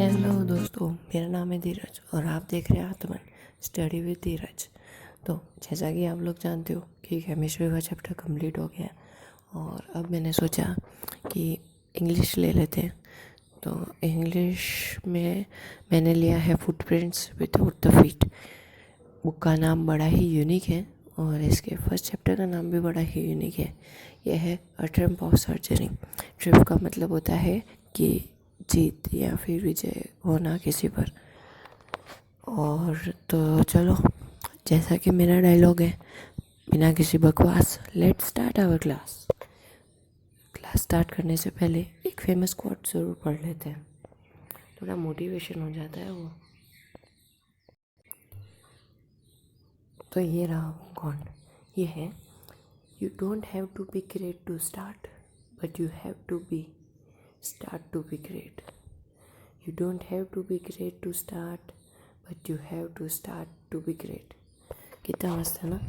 Hello दोस्तों, मेरा नाम है धीरज और आप देख रहे हैं आत्मन स्टडी विद धीरज। तो जैसा कि आप लोग जानते हो कि केमिस्ट्री का चैप्टर कंप्लीट हो गया और अब मैंने सोचा कि इंग्लिश ले लेते हैं। तो इंग्लिश में मैंने लिया है footprints without the feet. Book का नाम बड़ा ही यूनिक है और इसके फर्स्ट चैप्टर का नाम भी बड़ा ही यूनिक है। यह है अ ट्रिम्प ऑफ सर्जरी। ट्रिम्प का मतलब होता है कि जीत या फिर विजय होना किसी पर। और तो चलो, जैसा कि मेरा डायलॉग है, बिना किसी बकवास let's start our class. Class start करने से पहले एक फेमस कोट ज़रूर पढ़ लेते हैं, थोड़ा मोटिवेशन हो जाता है वो। तो ये रहा वो कोट, ये है, you don't have to be great to start, but you have to be start to be great. You don't have to be great to start, but you have to start to be great. कितना मस्त है ना।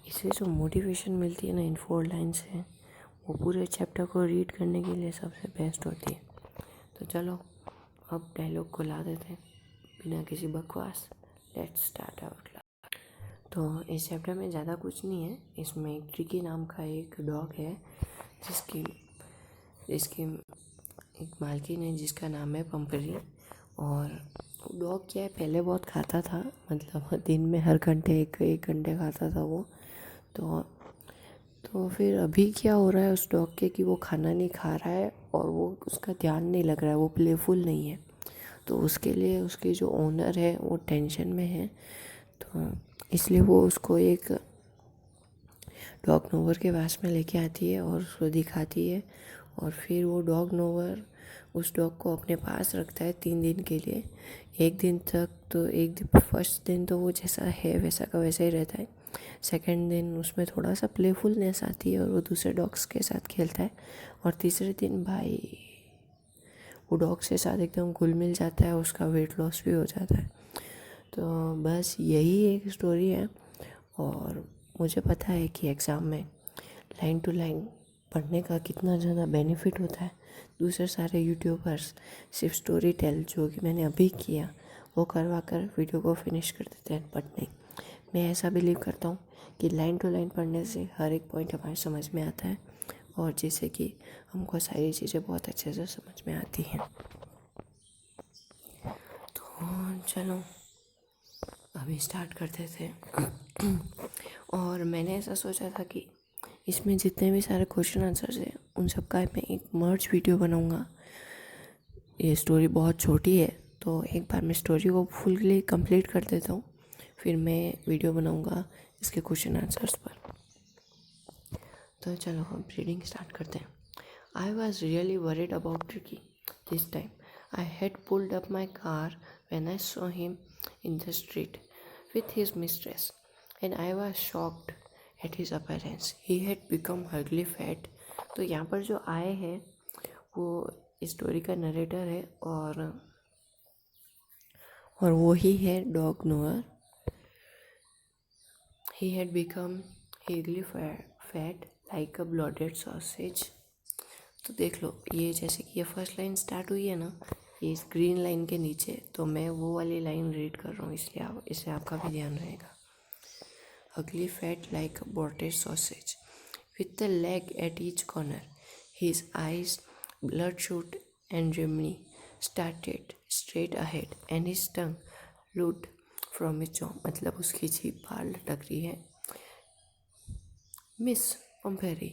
इससे जो motivation मिलती है ना इन 4 line से, वो पूरे चैप्टर को रीड करने के लिए सबसे बेस्ट होती है। तो चलो अब डायलॉग को ला देते हैं बिना किसी बकवास। Let's start our class. तो इस चैप्टर में ज़्यादा कुछ नहीं है। इसमें एक ट्रिकी नाम का एक डॉग है जिसकी एक मालकिन है जिसका नाम है पंपरी। और डॉग क्या है, पहले बहुत खाता था, मतलब दिन में हर घंटे एक घंटे खाता था वो। तो फिर अभी क्या हो रहा है उस डॉग के कि वो खाना नहीं खा रहा है और वो उसका ध्यान नहीं लग रहा है, वो प्लेफुल नहीं है। तो उसके लिए उसकी जो ओनर है वो टेंशन में है। तो इसलिए वो उसको एक डॉग नोवर के पास में लेके आती है और उसको दिखाती है। और फिर वो डॉग नोवर उस डॉग को अपने पास रखता है 3 दिन के लिए। एक दिन तक तो फर्स्ट दिन तो वो जैसा है वैसा का वैसा ही रहता है। सेकंड दिन उसमें थोड़ा सा प्लेफुलनेस आती है और वो दूसरे डॉग्स के साथ खेलता है। और तीसरे दिन भाई वो डॉग्स के साथ एकदम घुल मिल जाता है, उसका वेट लॉस भी हो जाता है। तो बस यही एक स्टोरी है। और मुझे पता है कि एग्ज़ाम में लाइन टू लाइन पढ़ने का कितना ज़्यादा बेनिफिट होता है। दूसरे सारे यूट्यूबर्स सिर्फ स्टोरी टेल जो कि मैंने अभी किया वो करवा कर वीडियो को फिनिश कर देते हैं, बट नहीं, मैं ऐसा बिलीव करता हूँ कि लाइन टू लाइन पढ़ने से हर एक पॉइंट हमारे समझ में आता है और जिससे कि हमको सारी चीज़ें बहुत अच्छे से समझ में आती हैं। तो चलो अभी स्टार्ट करते थे। और मैंने ऐसा सोचा था कि इसमें जितने भी सारे क्वेश्चन आंसर्स हैं उन सब का मैं एक मर्ज वीडियो बनाऊंगा। ये स्टोरी बहुत छोटी है तो एक बार मैं स्टोरी को फुल्ली कंप्लीट कर देता हूँ, फिर मैं वीडियो बनाऊंगा इसके क्वेश्चन आंसर्स पर। तो चलो हम रीडिंग स्टार्ट करते हैं। I was really worried about tricky this time. I had pulled up my car when I saw him in the street with his mistress, and I was shocked at his appearance. He had become ugly fat. तो यहाँ पर जो आए हैं वो story का narrator है और वो ही है dog knower. He had become ugly fat like a bloated sausage. तो देख लो, ये जैसे कि ये फर्स्ट लाइन स्टार्ट हुई है ना, ये इस ग्रीन लाइन के नीचे, तो मैं वो वाली लाइन रीड कर रहा हूँ, इसलिए इससे आपका भी ध्यान रहेगा। अगली fat like a bloated sausage with the leg at each corner, his eyes bloodshot and Remini started straight ahead and his tongue looped from his jaw. मतलब उसकी जीभ बाहर लटक रही है। Miss Pomperi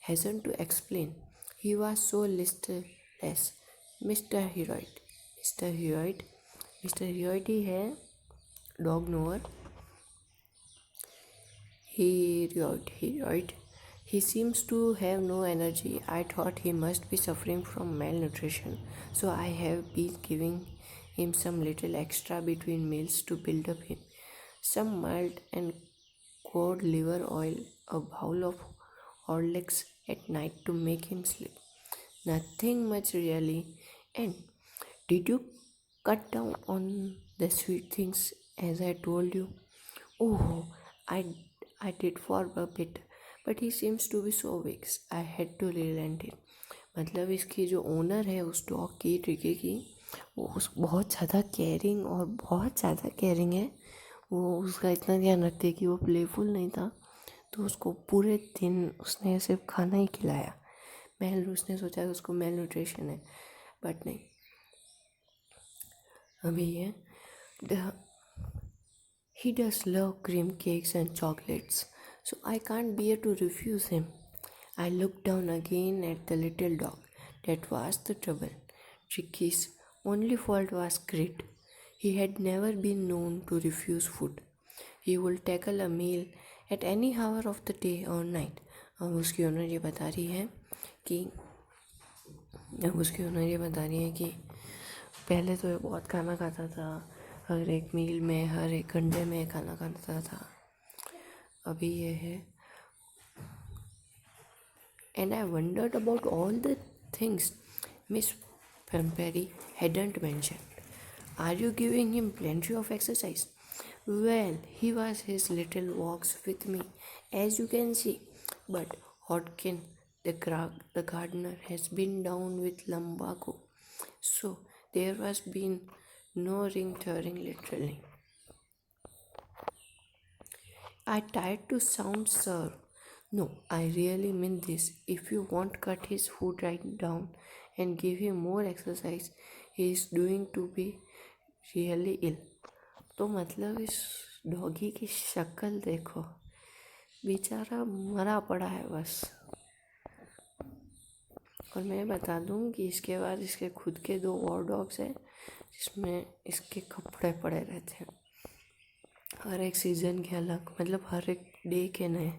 hasn't to explain. He was so listless. Mr. Heroid. Mr. Heroid ही है dog knower. Heroid. He seems to have no energy. I thought he must be suffering from malnutrition, so I have been giving him some little extra between meals to build up him. Some mild and cod liver oil, a bowl of Horlicks at night to make him sleep. Nothing much really. And did you cut down on the sweet things as I told you? Oh, I did for a bit, but he seems to be so weak. I had to relent it. मतलब इसकी जो owner है उस dog की tricky की, वो बहुत ज़्यादा केयरिंग और बहुत ज़्यादा केयरिंग है। वो उसका इतना ध्यान रखती है कि वो प्लेफुल नहीं था तो उसको पूरे दिन उसने सिर्फ खाना ही खिलाया। उसने सोचा कि उसको मेल न्यूट्रिशन है, बट नहीं। अभी ये he does love cream cakes and chocolates, so I can't bear to refuse him. I looked down again at the little dog. That was the trouble. Tricky's only fault was grit. He had never been known to refuse food. He would tackle a meal at any hour of the day or night. अब उसकी owner ये बता रही है कि पहले तो ये बहुत खाना खाता था, हर एक मील में, हर एक घंटे में खाना खाता था। अभी ये है, and I wondered about all the things Miss Pemperi hadn't mentioned. Are you giving him plenty of exercise? Well, he was his little walks with me, as you can see. But Hodkin, the gardener, has been down with lumbago, so there was been no ring tearing literally. I tried to sound sour. No, I really mean this. If you won't cut his food right down and give him more exercise, he is doing to be really ill. तो मतलब इस doggy की शक्ल देखो, बेचारा मरा पड़ा है बस। और मैं बता दूं कि इसके बाद इसके खुद के 2 और डॉग्स हैं जिसमें इसके कपड़े पड़े रहते हैं, हर एक सीज़न के अलग, मतलब हर एक डे के नए।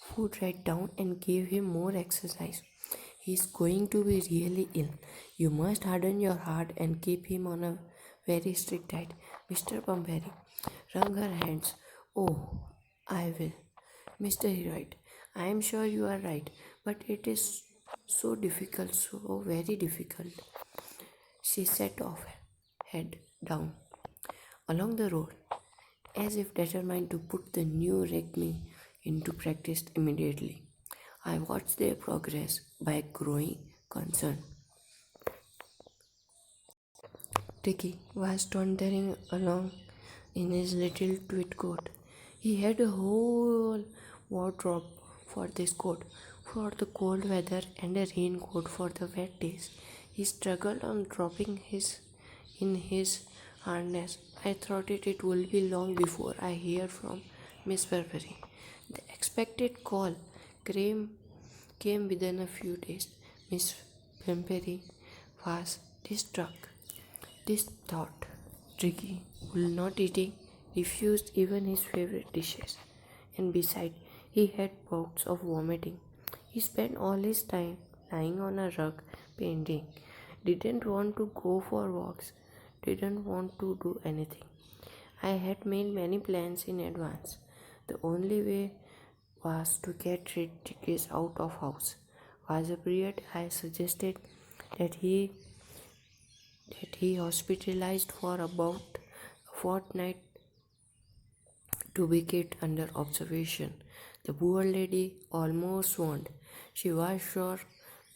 Food right down and give him more exercise. He's going to be really ill. You must harden your heart and keep him on a very strict diet. Mr. Pomperi wrung her hands. Oh, I will. Mr. Heroid, I am sure you are right, but it is so difficult, so very difficult. She set off, head down, along the road, as if determined to put the new regime into practice immediately. I watched their progress by growing concerned. Ricky was tottering along in his little tweed coat. He had a whole wardrobe for this coat, for the cold weather, and a raincoat for the wet days. He struggled on dropping his harness. I thought it would be long before I hear from Miss Burberry. The expected call came within a few days. Miss Burberry was distraught. This thought, Ricky would not eating, refused even his favorite dishes, and besides, he had bouts of vomiting. He spent all his time lying on a rug painting, didn't want to go for walks, didn't want to do anything. I had made many plans in advance. The only way was to get Ricky's out of house. Was a period I suggested that he hospitalized for about a fortnight to be kept under observation. The poor lady almost swooned. She was sure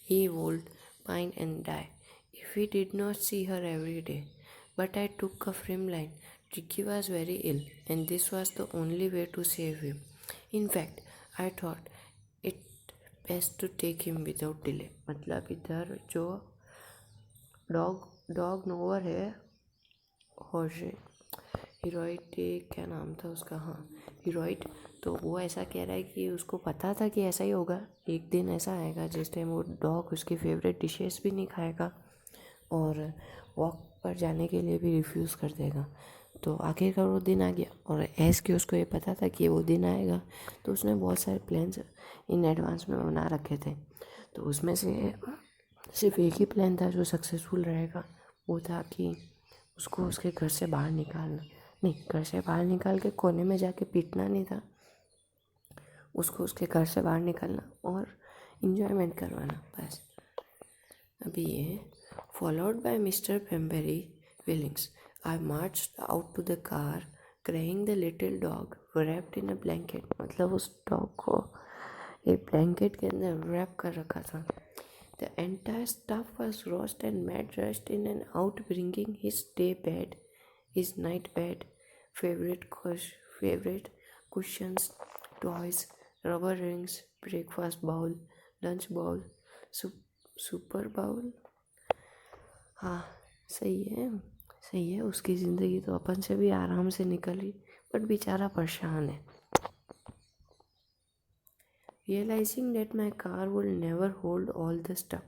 he would pine and die if we did not see her every day. But I took a firm line. Ricky was very ill, and this was the only way to save him. In fact, I thought it best to take him without delay. मतलब इधर जो dog nowhere है, होशे हीरोइड, क्या नाम था उसका, हाँ हीरोइड, तो वो ऐसा कह रहा है कि उसको पता था कि ऐसा ही होगा, एक दिन ऐसा आएगा जिस टाइम वो डॉग उसकी फेवरेट डिशेस भी नहीं खाएगा और वॉक पर जाने के लिए भी रिफ्यूज़ कर देगा। तो आखिरकार वो दिन आ गया और ऐस कि उसको ये पता था कि वो दिन आएगा, तो उसने बहुत सारे प्लान्स इन एडवांस में बना रखे थे। तो उसमें से सिर्फ एक ही प्लान था जो सक्सेसफुल रहेगा, वो था कि उसको उसके घर से बाहर निकालना, नहीं, घर से बाहर निकाल के कोने में जाके पीटना नहीं था, उसको उसके घर से बाहर निकालना और इन्जॉयमेंट करवाना, बस। अभी ये followed by Mr. Pemberry Willings, I marched out to the car, carrying the little dog wrapped in a blanket. मतलब उस डॉग को एक ब्लैंकेट के अंदर रैप कर रखा था। The entire staff was roast and mad rushed in and out, bringing his day bed, his night bed, favorite cushions, toys, rubber rings, breakfast bowl, lunch bowl, super bowl. हाँ, सही है। उसकी ज़िंदगी तो अपन से भी आराम से निकली, बट बेचारा परेशान है। Realizing that my car would never hold all the stuff,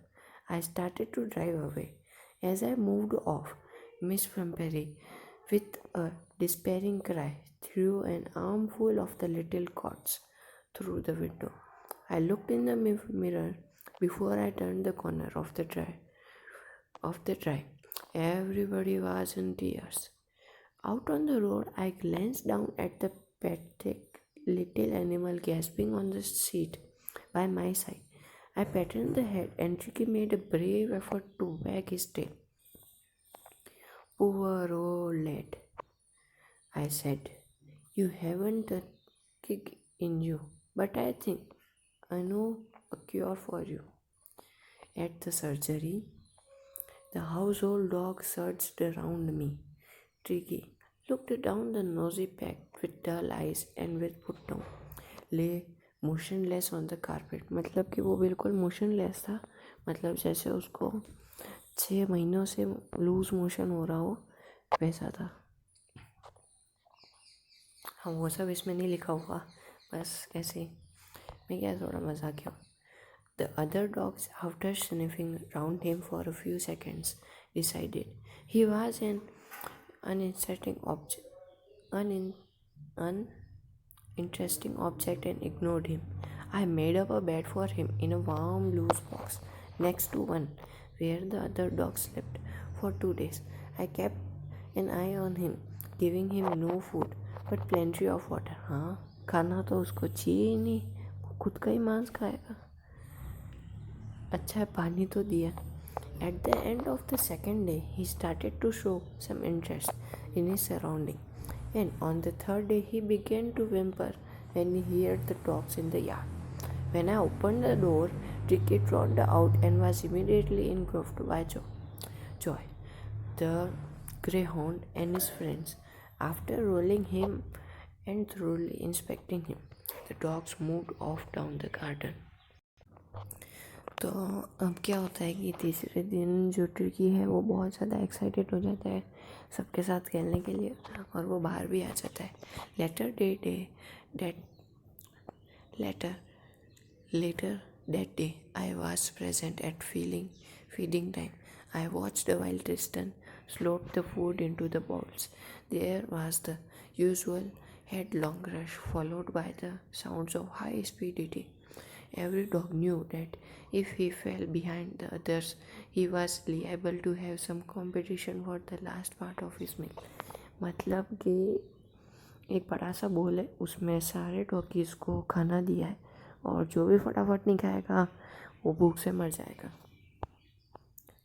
I started to drive away. As I moved off, Miss Flumpery, with a despairing cry, threw an armful of the little cots through the window. I looked in the mirror before I turned the corner of the drive. Everybody was in tears. Out on the road, I glanced down at the pathetic little animal gasping on the seat by my side. I patted the head and Tricky made a brave effort to wag his tail. Poor old lad, I said. You haven't the kick in you, but I think I know a cure for you. At the surgery, the household dog surged around me. Tricky looked down the nosy pack with dull eyes and with put down, lay motionless on the carpet. मतलब कि वो बिल्कुल motionless था, मतलब जैसे उसको 6 महीनों से लूज मोशन हो रहा हो वैसा था। हाँ, वो सब इसमें नहीं लिखा हुआ, बस ऐसे मैं क्या थोड़ा मजाक हूँ। The other dogs, after sniffing round him for a few seconds, decided he was an uninteresting object and ignored him. I made up a bed for him in a warm loose box next to one where the other dogs slept. For 2 days, I kept an eye on him, giving him no food but plenty of water. हाँ, खाना तो उसको चाहिए ही नहीं, वो खुद का ही मांस खाएगा। अच्छा है पानी तो दिया। At the end of the second day, he started to show some interest in his surrounding, and on the third day, he began to whimper when he heard the dogs in the yard. When I opened the door, Ricky trotted out and was immediately engulfed by Joy, the greyhound, and his friends. After rolling him and thoroughly inspecting him, the dogs moved off down the garden. तो अब क्या होता है कि तीसरे दिन जो tricky है वो बहुत ज़्यादा एक्साइटेड हो जाता है सबके साथ खेलने के लिए, और वो बाहर भी आ जाता है। Later that day, I was present at feeding time. I watched while Tristan sloped the food into the bowls. There was the usual headlong rush, followed by the sounds of high-speed eating. Every dog knew that if he fell behind the others, he was liable to have some competition for the last part of his meal. मतलब कि एक बड़ा सा बोल है, उसमें सारे doggies को खाना दिया है, और जो भी फटाफट नहीं खाएगा वो भूख से मर जाएगा।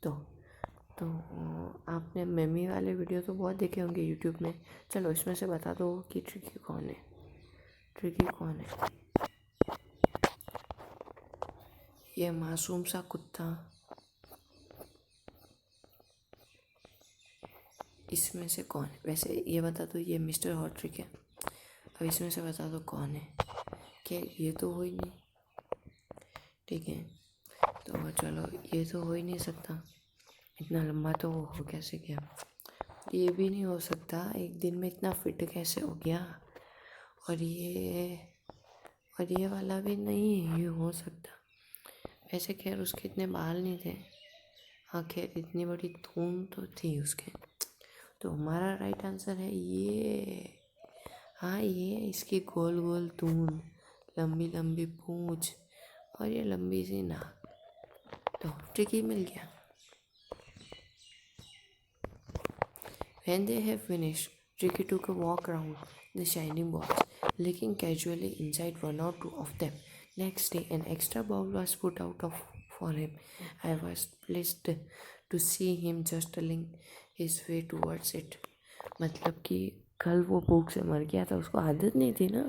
तो आपने मेमी वाले वीडियो तो बहुत देखे होंगे यूट्यूब में। चलो इसमें से बता दो कि ट्रिकी कौन है। ये मासूम सा कुत्ता इसमें से कौन है? वैसे ये बता दो ये मिस्टर हॉट ट्रिक है। अब इसमें से बता दो कौन है। क्या ये तो हो ही नहीं, ठीक है, तो चलो ये तो हो ही नहीं सकता, इतना लंबा तो वो हो कैसे गया। ये भी नहीं हो सकता, एक दिन में इतना फिट कैसे हो गया। और ये वाला भी नहीं हो सकता। वैसे खैर उसके इतने बाल नहीं थे, हाँ खैर इतनी बड़ी धूम तो थी उसके। तो हमारा राइट आंसर है ये। हाँ, ये इसकी गोल गोल धून, लंबी लंबी पूंछ और ये लंबी सी नाक। तो ट्रिकी मिल गया। When they have finished, Tricky took a walk around the shining balls, licking casually inside one or two of them. Next day, an extra bowl was put out for him. I was pleased to see him jostling his way towards it. मतलब कि कल वो भूख से मर गया था, उसको आदत नहीं थी ना,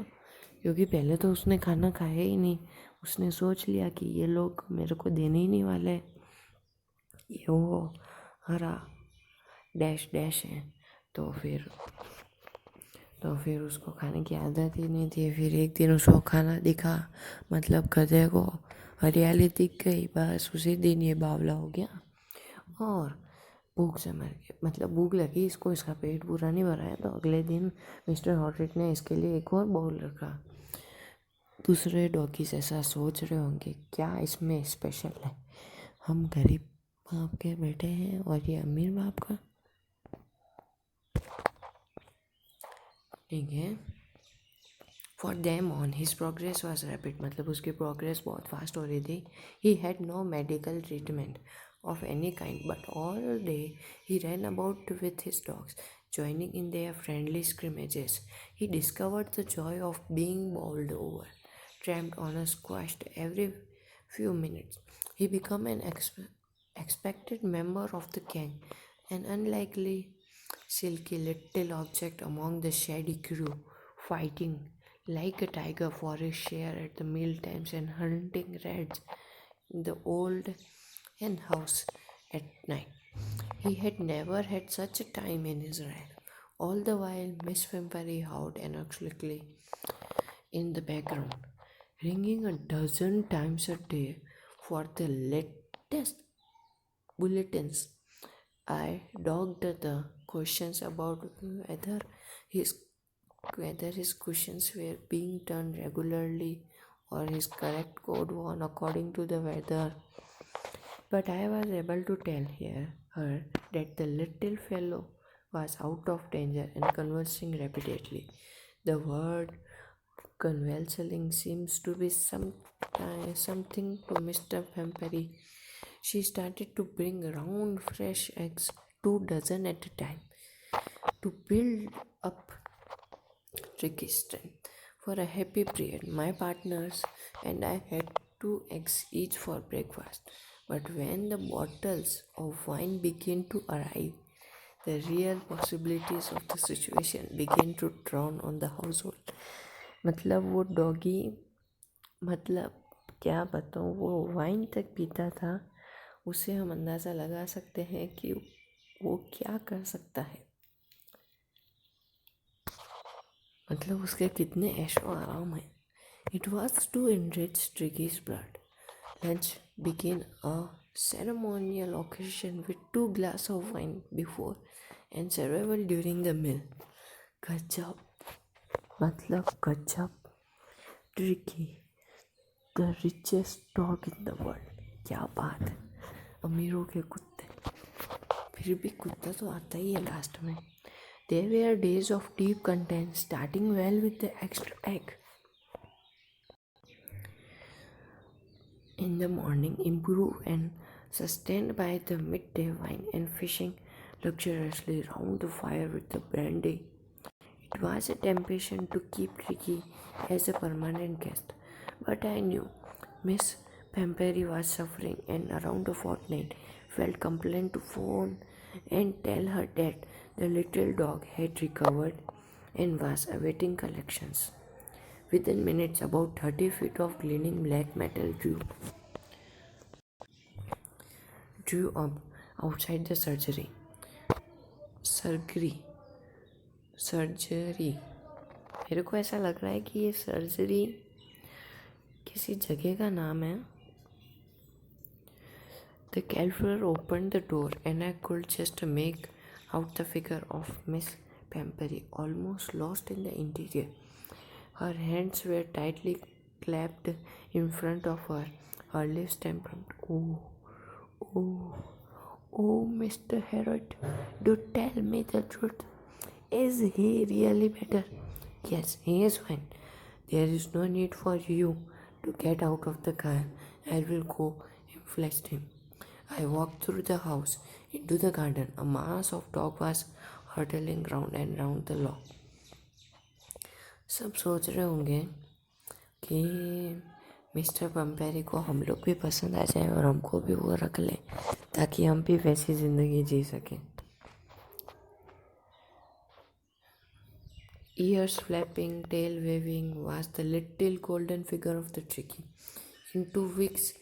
क्योंकि पहले तो उसने खाना खाया ही नहीं, उसने सोच लिया कि ये लोग मेरे को देने ही नहीं वाले, ये वो हरा डैश डैश है। तो फिर उसको खाने की आदत ही नहीं थी। फिर एक दिन उसको खाना दिखा, मतलब गधे को हरियाली दिख गई, बस उसी दिन ये बावला हो गया और भूख से मर गया। मतलब भूख लगी इसको, इसका पेट पूरा नहीं भरा है, तो अगले दिन मिस्टर हॉटेट ने इसके लिए एक और बाउल रखा। दूसरे डॉगीज ऐसा सोच रहे होंगे क्या इसमें स्पेशल है, हम गरीब बाप के बेटे हैं और ये अमीर बाप का, ठीक है। For them on his progress was rapid, मतलब उसकी प्रोग्रेस बहुत फास्ट हो रही थी। He had no medical treatment of any kind, but all day he ran about with his dogs, joining in their friendly scrimmages. He discovered the joy of being bowled over, tramped on a squashed every few minutes. He became an expected member of the gang, an unlikely, silky little object among the shady crew, fighting like a tiger for his share at the meal times and hunting rats in the old hen house at night. He had never had such a time in his life. All the while, Miss Fimpery howled anxiously in the background, ringing a dozen times a day for the latest bulletins. I dogged the questions about his whether his cushions were being turned regularly or his correct code one according to the weather. But I was able to tell her that the little fellow was out of danger and conversing rapidly. The word convalescing seems to be something to Mr. Pampery. She started to bring round fresh eggs, 2 dozen at a time, to build up tricky strength. For a happy period, my partners and I had 2 eggs each for breakfast. But when the bottles of wine began to arrive, the real possibilities of the situation began to dawn on the household. मतलब वो doggy, मतलब क्या बताऊँ, वो wine तक पीता था। उससे हम अंदाज़ा लगा सकते हैं कि वो क्या कर सकता है, मतलब उसके कितने ऐशो आराम है। It was to enrich Tricky's blood. Lunch began a ceremonial occasion with 2 glasses of wine before and survival during the meal. गजब, मतलब गजब। Tricky, the richest dog in the world, क्या बात है। अमीरों के कुत्ते, फिर भी कुत्ता तो आता ही है लास्ट में। There were days of deep content, starting well with the extra egg in the morning, improved and sustained by the midday wine and fishing luxuriously round the fire with the brandy. It was a temptation to keep Ricky as a permanent guest, but I knew Miss Pampery was suffering, and around a fortnight felt compelled to phone and tell her that the little dog had recovered and was awaiting collections. Within minutes, about 30 feet of gleaming black metal drew up outside the surgery. मेरे को ऐसा लग रहा है कि ये surgery किसी जगह का नाम है। The caterer opened the door and I could just make out the figure of Miss Pampery, almost lost in the interior. Her hands were tightly clasped in front of her, her lips tempered. Oh, oh, Mr. Herod, do tell me the truth. Is he really better? Yes, he is fine. There is no need for you to get out of the car. I will go and fetch him. I walked through the house into the garden. A mass of dog was hurtling round and round the lawn. सब सोच रहे होंगे कि mister पंपेरी को हम लोग भी पसंद आ जाए और हमको भी वो रख ले ताकि हम भी वैसी ज़िंदगी जी सकें। Ears flapping, tail waving was the little golden figure of the Tricky. In 2 weeks,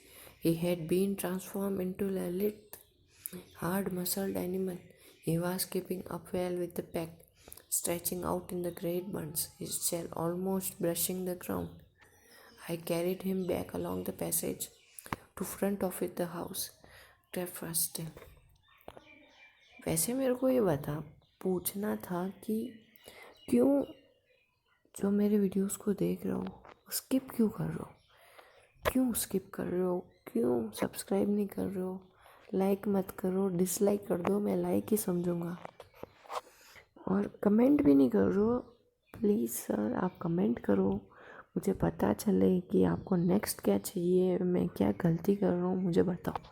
he had been transformed into a lithe, hard-muscled animal. He was keeping up well with the pack, stretching out in the great bunch, his tail almost brushing the ground. I carried him back along the passage to front of the house. Breakfast. वैसे मेरे को ये पूछना था कि क्यों जो मेरे वीडियोस को देख रहे हो स्किप क्यों कर रहे हो, क्यों स्किप कर रहे हो, क्यों सब्सक्राइब नहीं कर रहे हो, लाइक मत करो, डिसलाइक कर दो, मैं लाइक ही समझूंगा। और कमेंट भी नहीं कर रहे हो, प्लीज़ सर आप कमेंट करो, मुझे पता चले कि आपको नेक्स्ट क्या चाहिए, मैं क्या गलती कर रहा हूँ मुझे बताओ।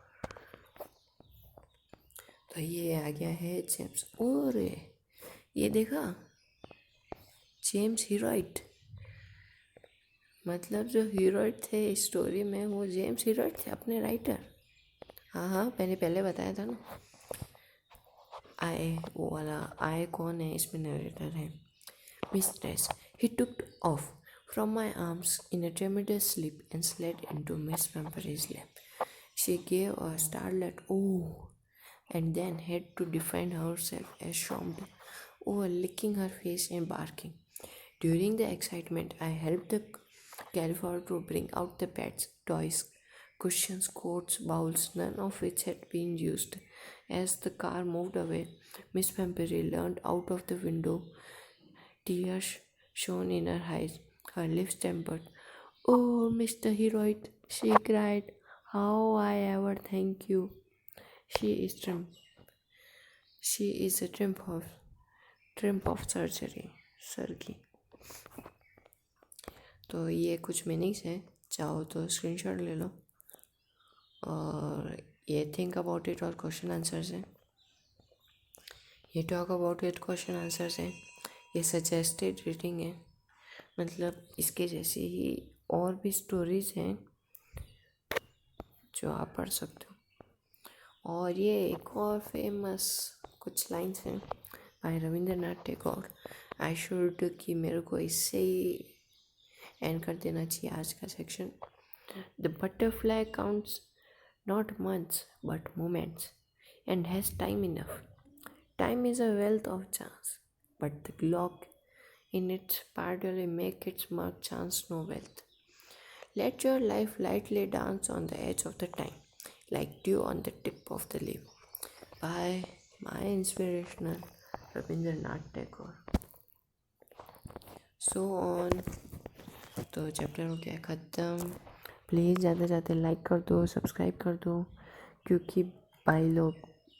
तो ये आ गया है जेम्स। और ये देखा, जेम्स हीरोइट, मतलब जो हीरोइट थे इस स्टोरी में वो जेम्स हीरोइट थे, अपने राइटर। हाँ, मैंने पहले बताया था ना। आए वो वाला आए कौन है इसमें, नरेटर है mistress. He took off from my arms in a tremendous sleep and slid into Miss Pampery's lap. She gave a startled "oh" and then had to defend herself as stormed over, licking her face and barking. During the excitement, I helped the California to bring out the pets, toys, cushions, coats, bowls, none of which had been used. As the car moved away, Miss Pampery leaned out of the window, tears shone in her eyes, her lips tempered. "Oh, Mr. Heroid," she cried, "how I ever thank you." She is trim. She is a triumph of surgery, sir की। तो ये कुछ meanings हैं, चाहो तो screenshot ले लो। और ये थिंक अबाउट इट और क्वेश्चन आंसर्स हैं, ये talk about it question answers हैं, ये सजेस्टेड रीडिंग है, मतलब इसके जैसी ही और भी स्टोरीज हैं जो आप पढ़ सकते हो। और ये एक और फेमस कुछ लाइन्स हैं by Rabindranath Tagore. I should कि मेरे को इससे ही एंड कर देना चाहिए आज का section. The butterfly counts not months but moments and has time enough. Time is a wealth of chance, but the clock in its parallel make its mark chance no wealth. Let your life lightly dance on the edge of the time, like dew on the tip of the leaf. By my inspirational Rabindranath Tagore. So on. तो chapter हो गया ख़त्म। Please ज़्यादा से ज़्यादा like कर दो, subscribe कर दो, क्योंकि भाई लोग,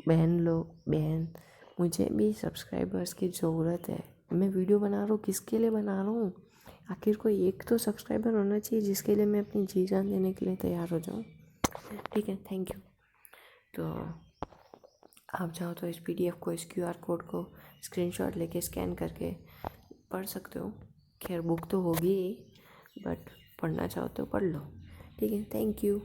बहन मुझे भी सब्सक्राइबर्स की ज़रूरत है। मैं वीडियो बना रहा हूँ, किसके लिए बना रहा हूँ, आखिर कोई एक तो सब्सक्राइबर होना चाहिए जिसके लिए मैं अपनी जी जान देने के लिए तैयार हो जाऊँ। ठीक है, थैंक यू। तो आप चाहो तो इस PDF को, इस QR कोड को स्क्रीनशॉट लेके स्कैन करके पढ़ सकते हो। खैर बुक तो होगी ही, बट पढ़ना चाहो तो पढ़ लो। ठीक है, थैंक यू।